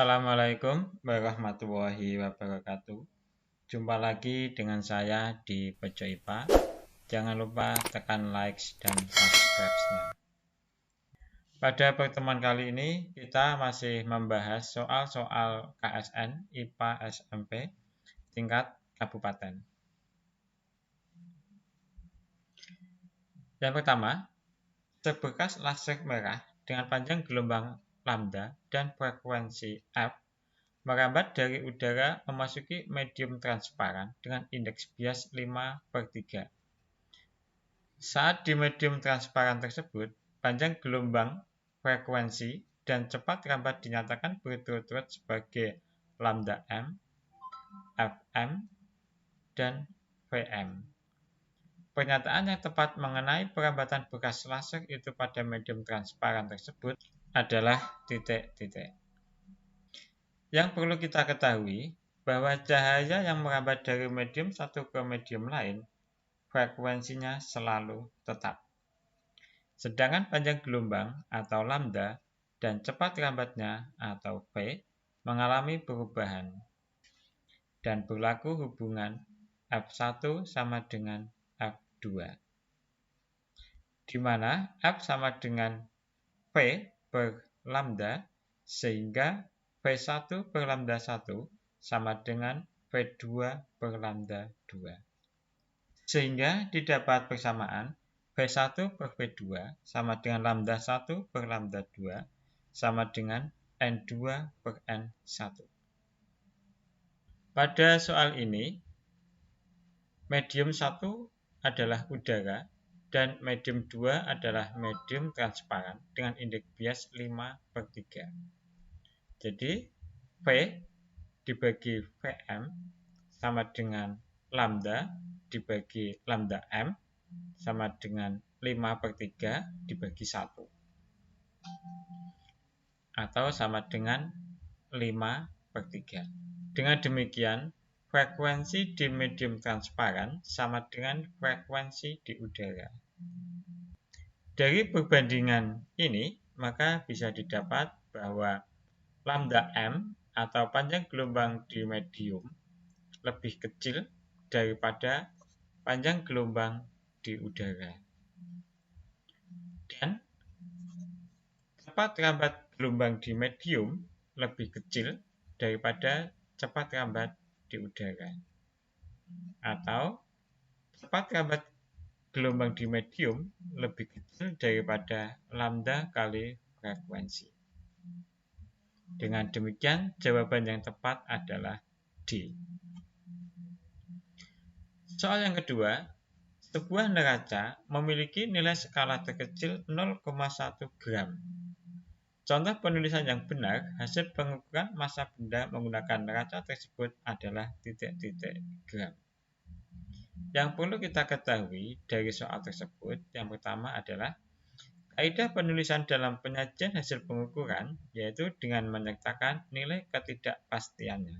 Assalamualaikum warahmatullahi wabarakatuh. Jumpa lagi dengan saya di Pojok IPA. Jangan lupa tekan like dan subscribe-nya. Pada pertemuan kali ini kita masih membahas soal-soal KSN IPA SMP tingkat kabupaten. Yang pertama, seberkas laser merah dengan panjang gelombang lambda dan frekuensi F merambat dari udara memasuki medium transparan dengan indeks bias 5/3. Saat di medium transparan tersebut, panjang gelombang, frekuensi, dan cepat rambat dinyatakan berturut-turut sebagai lambda m, Fm, dan Vm. Pernyataan yang tepat mengenai perambatan bekas laser itu pada medium transparan tersebut adalah titik-titik. Yang perlu kita ketahui bahwa cahaya yang merambat dari medium satu ke medium lain, frekuensinya selalu tetap. Sedangkan panjang gelombang atau lambda dan cepat rambatnya atau V mengalami perubahan dan berlaku hubungan F1 sama dengan F2, di mana F sama dengan V per lambda sehingga V1 per lambda 1 sama dengan V2 per lambda 2. Sehingga didapat persamaan V1 per V2 sama dengan lambda 1 per lambda 2 sama dengan N2 per N1. Pada soal ini, medium 1 adalah udara dan medium 2 adalah medium transparan dengan indeks bias 5/3. Jadi, V dibagi Vm sama dengan lambda dibagi lambda m sama dengan 5/3 dibagi 1. Atau sama dengan 5/3. Dengan demikian, frekuensi di medium transparan sama dengan frekuensi di udara. Dari perbandingan ini, maka bisa didapat bahwa lambda m atau panjang gelombang di medium lebih kecil daripada panjang gelombang di udara. Dan cepat rambat gelombang di medium lebih kecil daripada cepat rambat di udara. Atau cepat rambat gelombang di medium lebih kecil daripada lambda kali frekuensi. Dengan demikian, jawaban yang tepat adalah D. Soal yang kedua, sebuah neraca memiliki nilai skala terkecil 0,1 gram. Contoh penulisan yang benar, hasil pengukuran massa benda menggunakan neraca tersebut adalah titik-titik gram. Yang perlu kita ketahui dari soal tersebut, yang pertama adalah kaidah penulisan dalam penyajian hasil pengukuran, yaitu dengan menyertakan nilai ketidakpastiannya.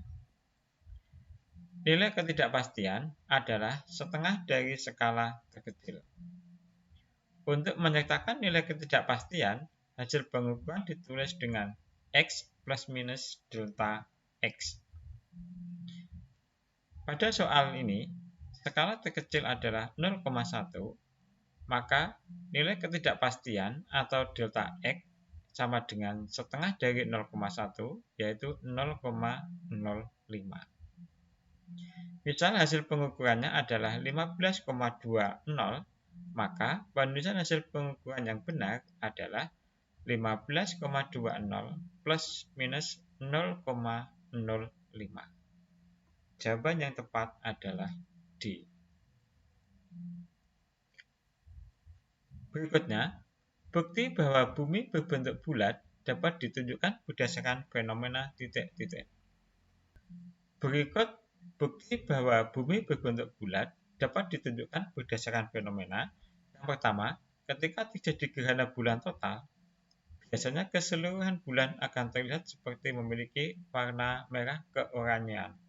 Nilai ketidakpastian adalah setengah dari skala terkecil. Untuk menyertakan nilai ketidakpastian, hasil pengukuran ditulis dengan X plus minus delta X. Pada soal ini, skala terkecil adalah 0,1, maka nilai ketidakpastian atau delta X sama dengan setengah dari 0,1, yaitu 0,05. Misal hasil pengukurannya adalah 15,20, maka penulisan hasil pengukuran yang benar adalah 15,20 plus minus 0,05. Jawaban yang tepat adalah D. Berikutnya, bukti bahwa bumi berbentuk bulat dapat ditunjukkan berdasarkan fenomena titik-titik. Berikut bukti bahwa bumi berbentuk bulat dapat ditunjukkan berdasarkan fenomena. Yang pertama, ketika terjadi gerhana bulan total, biasanya keseluruhan bulan akan terlihat seperti memiliki warna merah keoranyean.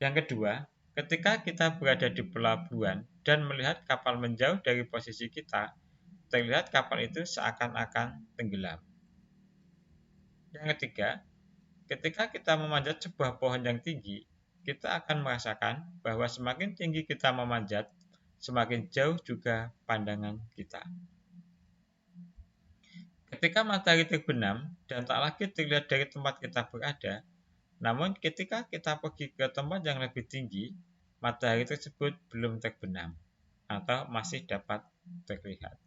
Yang kedua, ketika kita berada di pelabuhan dan melihat kapal menjauh dari posisi kita, terlihat kapal itu seakan-akan tenggelam. Yang ketiga, Ketika kita memanjat sebuah pohon yang tinggi, kita akan merasakan bahwa semakin tinggi kita memanjat, semakin jauh juga pandangan kita. Ketika matahari terbenam dan tak lagi terlihat dari tempat kita berada, namun ketika kita pergi ke tempat yang lebih tinggi, matahari tersebut belum terbenam atau masih dapat terlihat.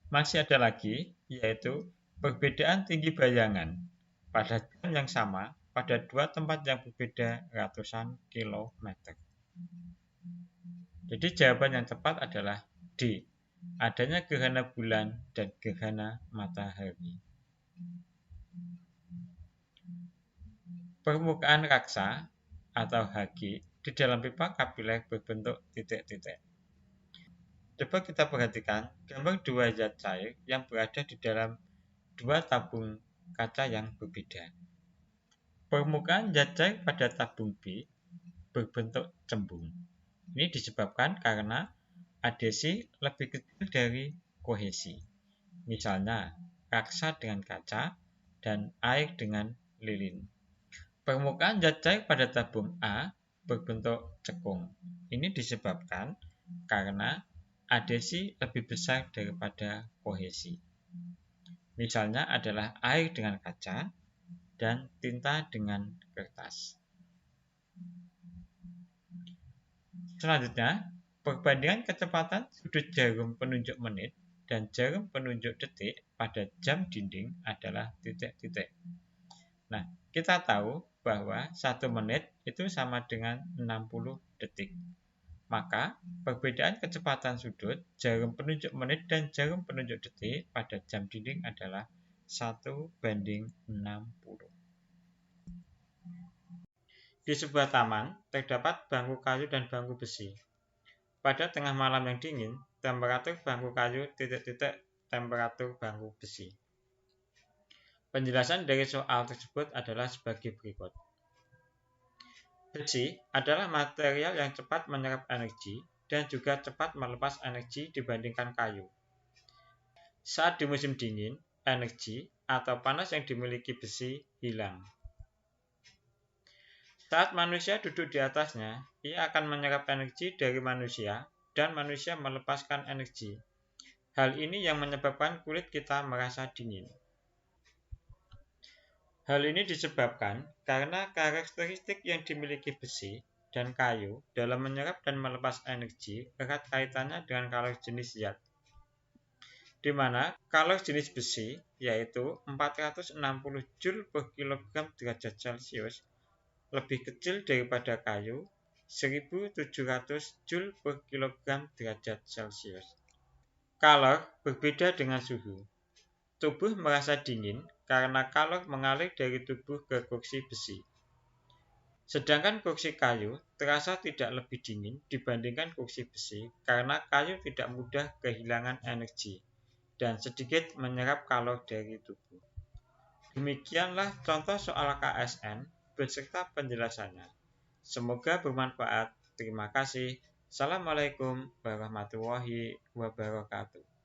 Masih ada lagi, yaitu perbedaan tinggi bayangan pada jam yang sama pada dua tempat yang berbeda ratusan kilometer. Jadi jawaban yang tepat adalah D. Adanya gerhana bulan dan gerhana matahari. Permukaan raksa atau Hg di dalam pipa kapiler berbentuk titik-titik. Coba kita perhatikan gambar dua zat cair yang berada di dalam dua tabung kaca yang berbeda. Permukaan zat cair pada tabung B berbentuk cembung. Ini disebabkan karena adhesi lebih kecil dari kohesi. Misalnya, raksa dengan kaca dan air dengan lilin. Permukaan zat cair pada tabung A berbentuk cekung. Ini disebabkan karena adhesi lebih besar daripada kohesi. Misalnya adalah air dengan kaca dan tinta dengan kertas. Selanjutnya, perbandingan kecepatan sudut jarum penunjuk menit dan jarum penunjuk detik pada jam dinding adalah titik-titik. Nah, kita tahu bahwa 1 menit itu sama dengan 60 detik. Maka, perbedaan kecepatan sudut jarum penunjuk menit dan jarum penunjuk detik pada jam dinding adalah 1:60. Di sebuah taman, terdapat bangku kayu dan bangku besi. Pada tengah malam yang dingin, temperatur bangku kayu titik-titik temperatur bangku besi. Penjelasan dari soal tersebut adalah sebagai berikut. Besi adalah material yang cepat menyerap energi dan juga cepat melepas energi dibandingkan kayu. Saat di musim dingin, energi atau panas yang dimiliki besi hilang. Saat manusia duduk di atasnya, ia akan menyerap energi dari manusia dan manusia melepaskan energi. Hal ini yang menyebabkan kulit kita merasa dingin. Hal ini disebabkan karena karakteristik yang dimiliki besi dan kayu dalam menyerap dan melepas energi erat kaitannya dengan kalori jenis zat, di mana kalori jenis besi yaitu 460 Joule per kilogram derajat Celcius lebih kecil daripada kayu 1700 Joule per kilogram derajat Celcius. Kalor berbeda dengan suhu. Tubuh merasa dingin karena kalor mengalir dari tubuh ke kursi besi. Sedangkan kursi kayu terasa tidak lebih dingin dibandingkan kursi besi karena kayu tidak mudah kehilangan energi dan sedikit menyerap kalor dari tubuh. Demikianlah contoh soal KSN beserta penjelasannya. Semoga bermanfaat. Terima kasih. Assalamualaikum warahmatullahi wabarakatuh.